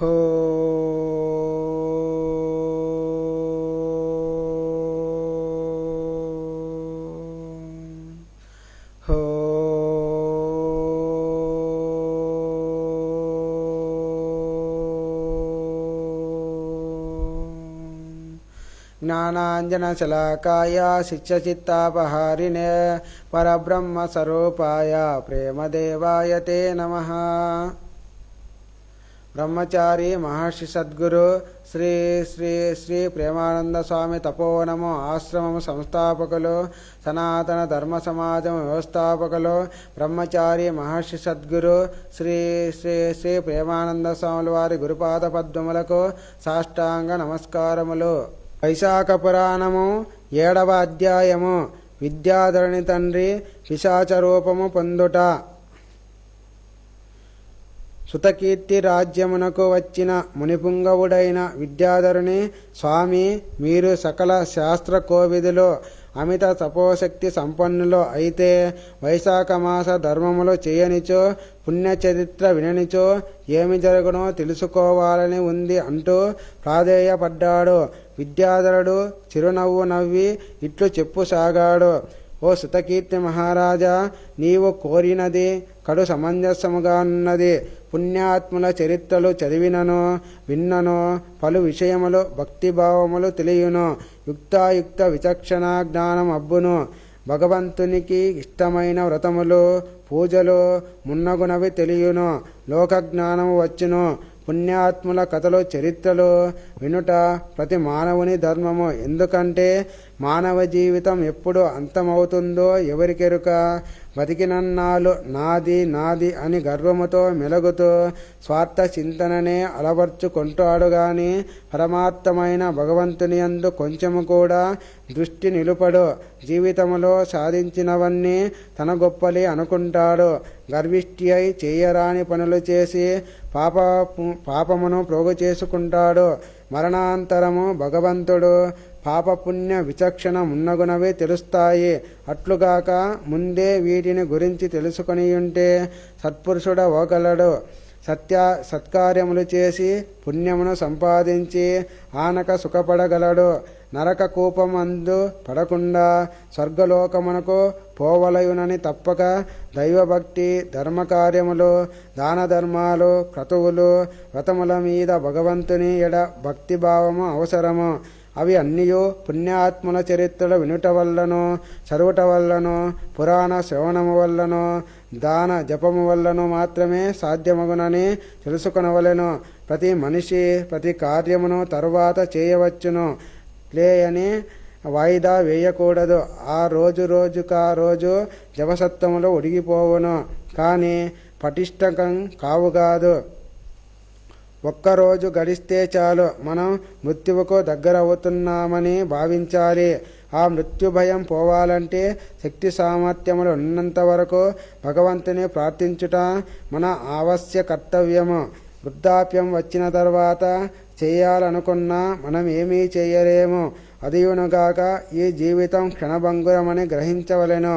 హో హో జ్ఞానాంజనశలాకాయ శిక్షచిత్తాపహారిణే పరబ్రహ్మస్వరూపాయ ప్రేమదేవాయ తే నమః. బ్రహ్మచారి మహర్షి సద్గురు శ్రీ శ్రీ శ్రీ ప్రేమానంద స్వామి తపోవనము ఆశ్రమము సంస్థాపకులు, సనాతన ధర్మ సమాజం వ్యవస్థాపకులు, బ్రహ్మచారి మహర్షి సద్గురు శ్రీ శ్రీ శ్రీ ప్రేమానంద స్వాముల వారి గురుపాద పద్మములకు సాష్టాంగ నమస్కారములు. వైశాఖ పురాణము 7వ అధ్యాయము. విద్యాధరుని తండ్రి పిశాచ రూపము పొందుట. సుతకీర్తి రాజ్యమునకు వచ్చిన మునిపుంగవుడైన విద్యాధరుని, స్వామి, మీరు సకల శాస్త్ర కోవిదులు, అమిత తపోశక్తి సంపన్నులు అయితే వైశాఖ మాస ధర్మములు చేయనిచో, పుణ్యచరిత్ర విననిచో ఏమి జరుగునో తెలుసుకోవాలని ఉంది అంటూ ప్రాధేయపడ్డాడు. విద్యాధరుడు చిరునవ్వు నవ్వి ఇట్లు చెప్పుసాగాడు. ఓ సుతకీర్తి మహారాజా, నీవు కోరినది కడు సమంజసముగా ఉన్నది. పుణ్యాత్ముల చరిత్రలు చదివినను విన్నను పలు విషయములు భక్తిభావములు తెలియను. యుక్తాయుక్త విచక్షణ జ్ఞానం అబ్బును. భగవంతునికి ఇష్టమైన వ్రతములు పూజలు మున్నగునవి తెలియను. లోకజ్ఞానము వచ్చును. పుణ్యాత్ముల కథలు చరిత్రలు వినుట ప్రతి మానవుని ధర్మము. ఎందుకంటే మానవ జీవితం ఎప్పుడు అంతమవుతుందో ఎవరికెరుక. బతికినన్నాళ్ళు నాది నాది అని గర్వముతో మెలుగుతూ స్వార్థ చింతననే అలవర్చుకుంటాడు గాని పరమార్థమైన భగవంతుని యందు కొంచెము కూడా దృష్టి నిలుపడు. జీవితములో సాధించినవన్నీ తన గొప్పలి అనుకుంటాడు. గర్విష్టి అయి చేయరాని పనులు చేసి పాపమును ప్రోగు చేసుకుంటాడు. మరణాంతరము భగవంతుడు పాపపుణ్య విచక్షణ మున్నగునవే తెలుస్తాయి. అట్లుగాక ముందే వీటిని గురించి తెలుసుకొనియుంటే సత్పురుషుడ ఓగలడు. సత్కార్యములు చేసి పుణ్యమును సంపాదించి ఆనక సుఖపడగలడు. నరక కూపమందు పడకుండా స్వర్గలోకమునకు పోవలయునని తప్పక దైవభక్తి, ధర్మకార్యములు, దాన ధర్మాలు, క్రతువులు, వ్రతముల మీద భగవంతుని ఎడ భక్తిభావము అవసరము. అవి అన్నియు పుణ్యాత్ముల చరిత్రలు వినుట వల్లనో చదువుట వల్లనో పురాణ శ్రవణము వల్లనో దాన జపము వల్లనో మాత్రమే సాధ్యమగునని తెలుసుకొనవలెను. ప్రతి మనిషి ప్రతి కార్యమును తరువాత చేయవచ్చును లేయని వాయిదా వేయకూడదు. ఆ రోజు జపసత్వములు ఉడిగిపోవును కానీ పటిష్టకం కావుగాదు. ఒక్కరోజు గడిస్తే చాలు మనం మృత్యువుకు దగ్గర అవుతున్నామని భావించాలి. ఆ మృత్యు భయం పోవాలంటే శక్తి సామర్థ్యములు ఉన్నంత వరకు భగవంతుని ప్రార్థించుట మన ఆవశ్య కర్తవ్యము. వృద్ధాప్యం వచ్చిన తర్వాత చేయాలనుకున్నా మనం ఏమీ చేయలేము. అదియునుగాక ఈ జీవితం క్షణభంగురమని గ్రహించవలెను.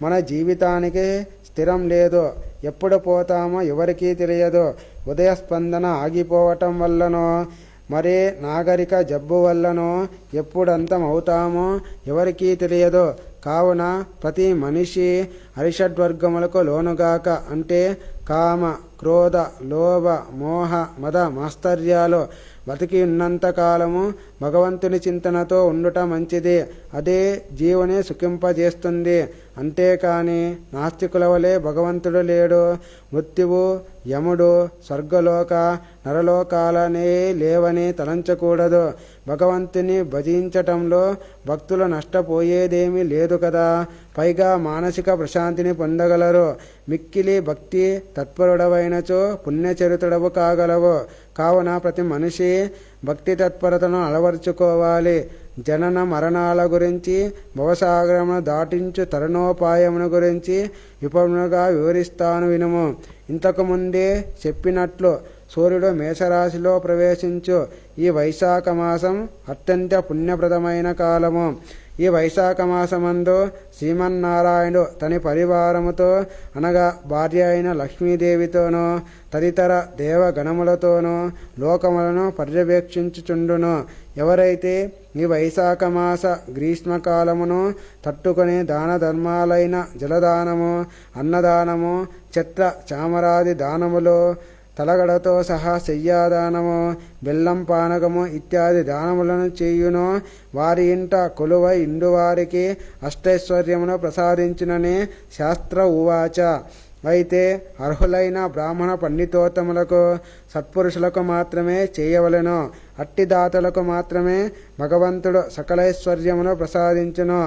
మన జీవితానికి స్థిరం లేదు. ఎప్పుడు పోతామో ఎవరికీ తెలియదు. ఉదయ స్పందన ఆగిపోవటం వల్లనో మరే నాగరిక జబ్బు వల్లనో ఎప్పుడంతం అవుతామో ఎవరికీ తెలియదు. కావున ప్రతి మనిషి అరిషడ్వర్గములకు లోనుగాక అంటే కామ, క్రోధ, లోభ, మోహ, మద మాస్తర్యాలు బతికి ఉన్నంతకాలము భగవంతుని చింతనతో ఉండుట మంచిది. అదే జీవుని సుఖింపజేస్తుంది. అంతేకాని నాస్తికుల వలె భగవంతుడు లేడు, మృత్యువు, యముడు, స్వర్గలోక నరలోకాలనే లేవని తలంచకూడదు. భగవంతుని భజించటంలో భక్తులు నష్టపోయేదేమీ లేదు కదా. పైగా మానసిక ప్రశాంతిని పొందగలరు. మిక్కిలి భక్తి తత్పరుడవైనచో పుణ్యచరితుడవు కాగలవు. కావున ప్రతి మనిషి భక్తి తత్పరతను అలవర్చుకోవాలి. జనన మరణాల గురించి, భవసాగరమును దాటించు తరుణోపాయమును గురించి విపులంగా వివరిస్తాను వినుము. ఇంతకుముందే చెప్పినట్లు సూర్యుడు మేషరాశిలో ప్రవేశించు ఈ వైశాఖ మాసం అత్యంత పుణ్యప్రదమైన కాలము. ఈ వైశాఖ మాసమందు శ్రీమన్నారాయణుడు తన పరివారముతో అనగా భార్య అయిన లక్ష్మీదేవితోనూ తదితర దేవగణములతోనూ లోకములను పర్యవేక్షించుచుండును. ఎవరైతే ఈ వైశాఖ మాస గ్రీష్మకాలమును తట్టుకొని దాన ధర్మాలైన జలదానము, అన్నదానము, చెట్ల చామరాది దానములు, తలగడతో సహా శయ్యాదానము, బెల్లం పానకము ఇత్యాది దానములను చేయును వారి ఇంట కొలువై ఇండువారికి అష్టైశ్వర్యమును ప్రసాదించునని శాస్త్ర ఉవాచ. అయితే అర్హులైన బ్రాహ్మణ పండితోత్తములకు సత్పురుషులకు మాత్రమే చేయవలెను. అట్టి దాతలకు మాత్రమే భగవంతుడు సకలైశ్వర్యమును ప్రసాదించును,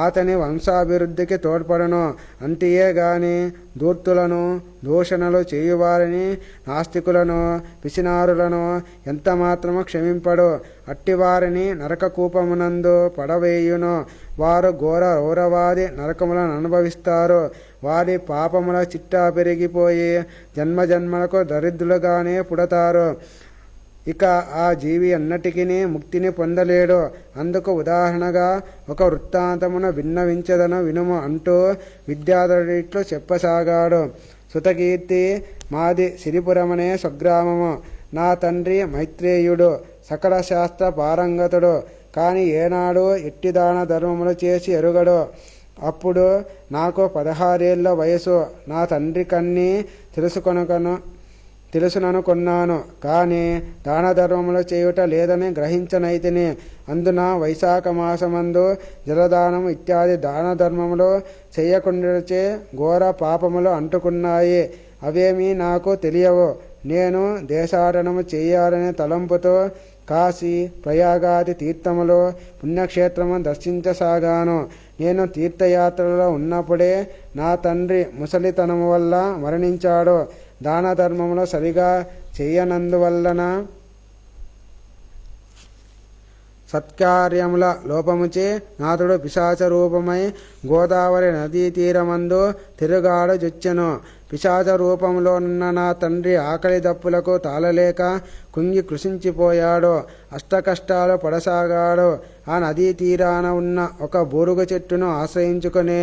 అతని వంశాభివృద్ధికి తోడ్పడును. అంతియే గాని ధూర్తులను, దూషణలు చేయువారిని, నాస్తికులను, పిసినారులను ఎంత మాత్రము క్షమింపడు. అట్టివారిని నరక కూపమునందు పడవేయును. వారు ఘోర రౌరవాది నరకములను అనుభవిస్తారు. వారి పాపముల చిట్టా పెరిగిపోయి జన్మజన్మలకు దరిద్రులుగానే పుడతారు. ఇక ఆ జీవి అన్నటికీ ముక్తిని పొందలేడు. అందుకు ఉదాహరణగా ఒక వృత్తాంతమును విన్నవించదను వినుము అంటూ విద్యాధరుడిట్లు చెప్పసాగాడు. సుతకీర్తి, మాది సిరిపురమనే స్వగ్రామము. నా తండ్రి మైత్రేయుడు సకల శాస్త్ర పారంగతుడు. కాని ఏనాడు ఎట్టి దాన ధర్మములు చేసి ఎరుగడు. అప్పుడు నాకు 16 ఏళ్ల వయసు. నా తండ్రి కన్నీ తెలుసుననుకొన్నాను, కానీ దాన ధర్మములు చేయుట లేదని గ్రహించనైతిని. అందున వైశాఖ మాసమందు జలదానము ఇత్యాది దాన ధర్మములు చేయకుండాచే ఘోర పాపములు అంటుకున్నాయి. అవేమీ నాకు తెలియవు. నేను దేశాటనము చేయాలనే తలంపుతో కాశీ, ప్రయాగాది తీర్థములు, పుణ్యక్షేత్రము దర్శించసాగాను. నేను తీర్థయాత్రలో ఉన్నప్పుడే నా తండ్రి ముసలితనము వల్ల మరణించాడు. దాన ధర్మములు సరిగా చేయనందువలన సత్కార్యముల లోపముచే నాథుడు పిశాచ రూపమై గోదావరి నదీ తీరమందు తిరుగాడజొచ్చెను. పిశాచ రూపంలో ఉన్న నా తండ్రి ఆకలి దప్పులకు తాళలేక కుంగి కృషించిపోయాడు. అష్టకష్టాలు పడసాగాడు. ఆ నదీ తీరాన ఉన్న ఒక బూరుగ చెట్టును ఆశ్రయించుకుని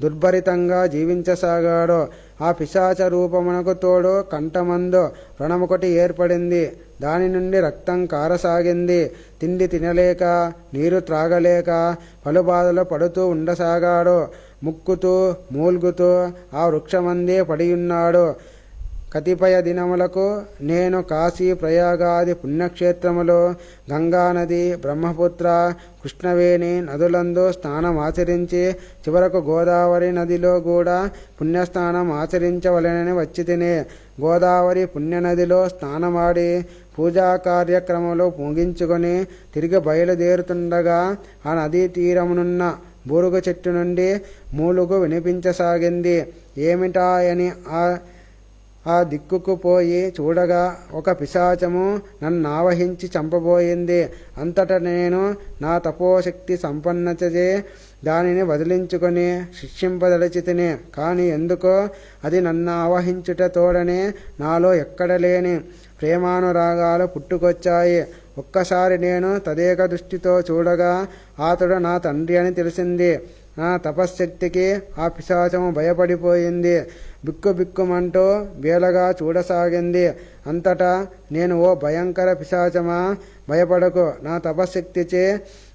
దుర్భరితంగా జీవించసాగాడు. ఆ పిశాచ రూపమునకు తోడు కంఠమందు వ్రణమొకటి ఏర్పడింది. దాని నుండి రక్తం కారసాగింది. తిండి తినలేక, నీరు త్రాగలేక పలుబాధలు పడుతూ ఉండసాగాడు. ముక్కుతూ మూల్గుతూ ఆ వృక్షమందే పడియున్నాడు. కతిపయ దినములకు నేను కాశీ, ప్రయాగాది పుణ్యక్షేత్రములు, గంగానది, బ్రహ్మపుత్ర, కృష్ణవేణి నదులందు స్నానం ఆచరించి చివరకు గోదావరి నదిలో కూడా పుణ్యస్నానం ఆచరించవలెనని వచ్చి తిని గోదావరి పుణ్యనదిలో స్నానమాడి పూజా కార్యక్రమంలో ముగించుకొని తిరిగి బయలుదేరుతుండగా ఆ నదీ తీరమునున్న బూరుగ చెట్టు నుండి మూలుగు వినిపించసాగింది. ఏమిటాయని ఆ దిక్కుకు పోయి చూడగా ఒక పిశాచము నన్నావహించి చంపబోయింది. అంతటా నేను నా తపోశక్తి సంపన్నతచే దానిని వదిలించుకొని శిక్షింపదలచితిని. కానీ ఎందుకో అది నన్ను ఆవహించుట తోడనే నాలో ఎక్కడలేని ప్రేమానురాగాలు పుట్టుకొచ్చాయి. ఒక్కసారి నేను తదేక దృష్టితో చూడగా అతడు నా తండ్రి అని తెలిసింది. నా తపశ్శక్తికి ఆ పిశాచము భయపడిపోయింది. బిక్కుబిక్కుమంటూ బేలగా చూడసాగింది. అంతటా నేను, ఓ భయంకర పిశాచమా, భయపడకు. నా తపశ్శక్తిచే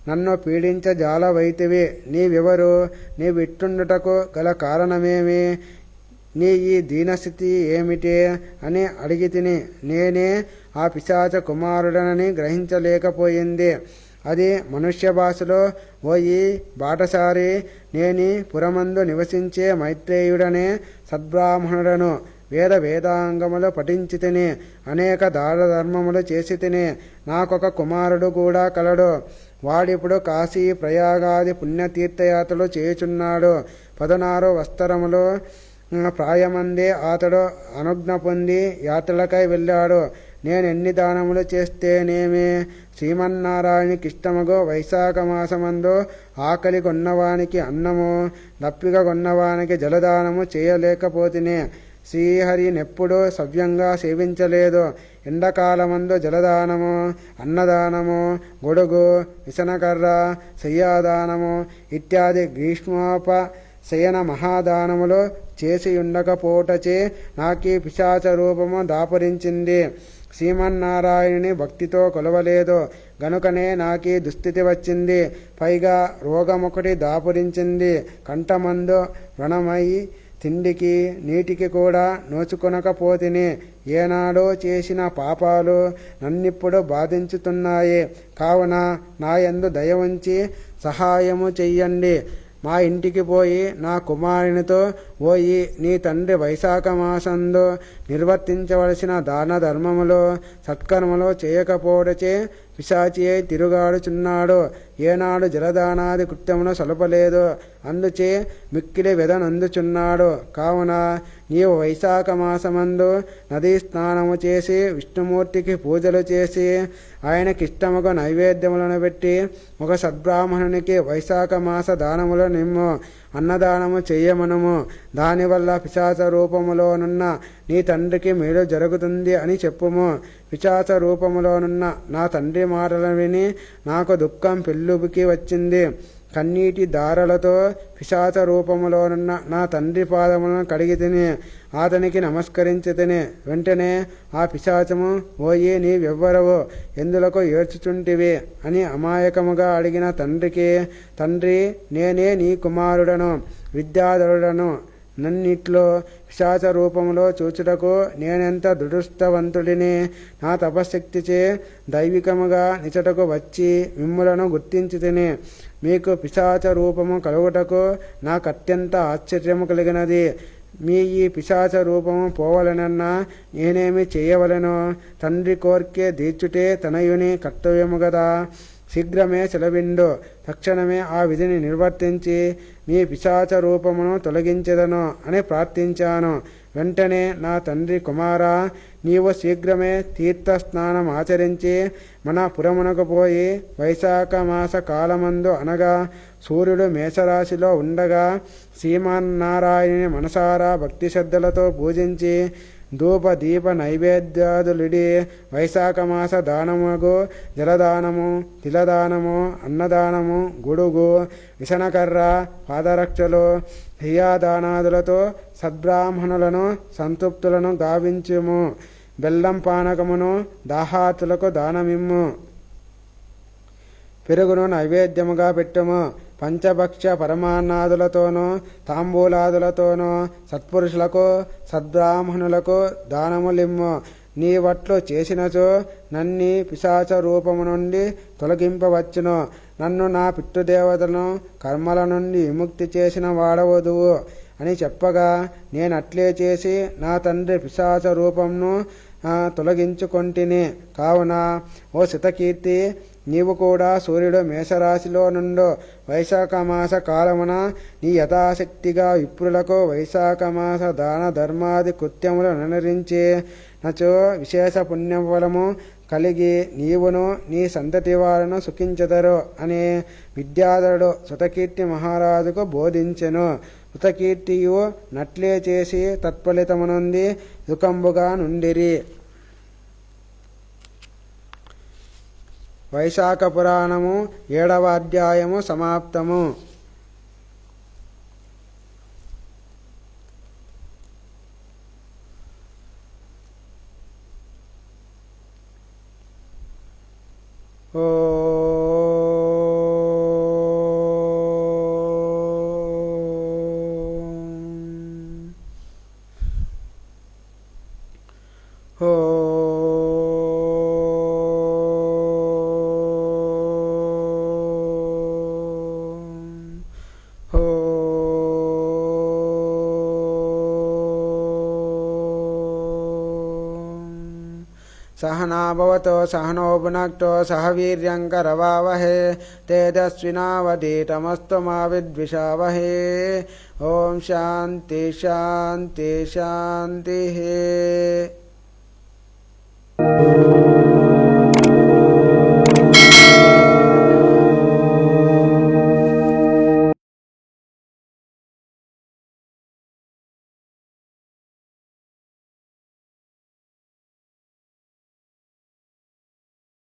నన్ను పీడించజాలవైతివి. నీవెవరు? నీవిట్టుండుటకు గల కారణమేమి? నీ ఈ దీనస్థితి ఏమిటి అని అడిగితిని. నేనే ఆ పిశాచ కుమారుడనని గ్రహించలేకపోయింది. అది మనుష్య భాషలో, ఓ ఈ బాటసారి, నేని పురమందు నివసించే మైత్రేయుడనే సద్బ్రాహ్మణుడను. వేదాంగములు పఠించి తిని అనేక దాన ధర్మములు చేసి తిని నాకొక కుమారుడు కూడా కలడు. వాడిప్పుడు కాశీ, ప్రయాగాది పుణ్యతీర్థయాత్రలు చేయుచున్నాడు. 16 వత్సరములు ప్రాయమందే అతడు అనుజ్ఞ పొంది యాత్రలకై వెళ్ళాడు. నేను ఎన్ని దానములు చేస్తేనేమి? శ్రీమన్నారాయణకిష్టమగు వైశాఖ మాసమందు ఆకలి కొన్నవానికి అన్నము, దప్పిక కొన్నవానికి జలదానము చేయలేకపోతిని. శ్రీహరినెప్పుడూ సవ్యంగా సేవించలేదు. ఎండాకాలమందు జలదానము, అన్నదానము, గొడుగు, విసనకర్ర, శయ్యాదానము ఇత్యాది గ్రీష్మోపశయన మహాదానములు చేసి ఉండకపోటచే నాకీ పిశాచ రూపము దాపురించింది. శ్రీమన్నారాయణుని భక్తితో కొలవలేదు గనుకనే నాకీ దుస్థితి వచ్చింది. పైగా రోగమొకటి దాపురించింది. కంఠమందు వ్రణమై తిండికి నీటికి కూడా నోచుకొనకపోతిని. ఏనాడో చేసిన పాపాలు నన్నిప్పుడు బాధించుతున్నాయి. కావున నాయందు దయ ఉంచి సహాయము చెయ్యండి. మా ఇంటికి పోయి నా కుమారునితో పోయి నీ తండ్రి వైశాఖ మాసంలో నిర్వర్తించవలసిన దాన ధర్మములు సత్కర్మలు చేయకపోవడచే పిశాచి అయి తిరుగాడుచున్నాడు. ఏనాడు జలదానాది కృత్యమును సలుపలేదు. అందుచే మిక్కిలి వెదనందుచున్నాడు. కావున నీవు వైశాఖ మాసమందు నదీ స్నానము చేసి విష్ణుమూర్తికి పూజలు చేసి ఆయనకిష్టముగా నైవేద్యములను పెట్టి ఒక సద్బ్రాహ్మణునికి వైశాఖ మాస దానములు నిమ్ము. అన్నదానము చెయ్యమనము. దానివల్ల పిశాచ రూపములోనున్న నీ తండ్రికి మేలు జరుగుతుంది అని చెప్పుము. పిశాచ రూపములోనున్న నా తండ్రి మాటలను విని నాకు దుఃఖం పెళ్ళుబుకి వచ్చింది. కన్నీటి దారలతో పిశాచ రూపములోనున్న నా తండ్రి పాదములను కడిగి తిని అతనికి నమస్కరించి తిని వెంటనే ఆ పిశాచము పోయి నీవెవ్వరవు, ఎందులకు ఏడ్చుచుంటివి అని అమాయకముగా అడిగిన తండ్రికి, తండ్రి నేనే నీ కుమారుడను, విద్యాధరుడను. నన్నిట్లో పిశాచ రూపంలో చూచుటకు నేనెంత దురదృష్టవంతుడిని. నా తపశక్తిచే దైవికముగా నిచటకు వచ్చి మిమ్ములను గుర్తించి తిని మీకు పిశాచ రూపము కలుగుటకు నాకత్యంత ఆశ్చర్యము కలిగినది. మీ ఈ పిశాచ రూపము పోవలనన్నా నేనేమి చేయవలెను? తండ్రి కోర్కె తీర్చుటే తనయుని కర్తవ్యము గదా. శీఘ్రమే సెలవిండు. తక్షణమే ఆ విధిని నిర్వర్తించి మీ పిశాచ రూపమును తొలగించెదను అని ప్రార్థించాను. వెంటనే నా తండ్రి, కుమారా, నీవు శీఘ్రమే తీర్థస్నానం ఆచరించి మన పురమునకు పోయి వైశాఖ మాస కాలమందు అనగా సూర్యుడు మేషరాశిలో ఉండగా శ్రీమన్నారాయణుని మనసారా భక్తి శ్రద్ధలతో పూజించి ధూప దీప నైవేద్యాదులిడి వైశాఖ మాస దానముగు జలదానము, తిలదానము, అన్నదానము, గొడుగు, విసనకర్ర, పాదరక్షలు, హియాదానాదులతో సద్బ్రాహ్మణులను సంతృప్తులను గావించుము. బెల్లం పానకమును దాహాతులకు దానమిమ్ము. పెరుగును నైవేద్యముగా పెట్టుము. పంచభక్ష పరమాన్నాదులతోనూ తాంబూలాదులతోనూ సత్పురుషులకు సద్బ్రాహ్మణులకు దానములిమ్ము. నీ వట్లు చేసినచో నన్ని పిశాచ రూపము నుండి తొలగింపవచ్చును. నన్ను నా పితృదేవతలను కర్మల నుండి విముక్తి చేసిన వాడవదువు అని చెప్పగా నేనట్లే చేసి నా తండ్రి పిశాచ రూపంను తొలగించుకొంటిని. కావున ఓ శతకీర్తి, నీవు కూడా సూర్యుడు మేషరాశిలో నుండు వైశాఖ మాస కాలమున నీ యథాశక్తిగా విప్రులకు వైశాఖ మాస దాన ధర్మాది కృత్యములు అనుసరించి నచో విశేష పుణ్యఫలము కలిగి నీవును నీ సంతతి వారును సుఖించెదరు అని విద్యాధరుడు శృతకీర్తి మహారాజుకు బోధించెను. శృతకీర్తియు నట్లే చేసి తత్ఫలితమునుంది సుఖంబుగా నుండిరి. వైశాఖ పురాణము 7వ అధ్యాయము సమాప్తము. ఓ सहना भवतो सहनो भुनक्तो सह वीर्यङ्करवावहे तेजस्विनावधीतमस्तु मा विद्विषावहे। ओम शांति शांति शांति।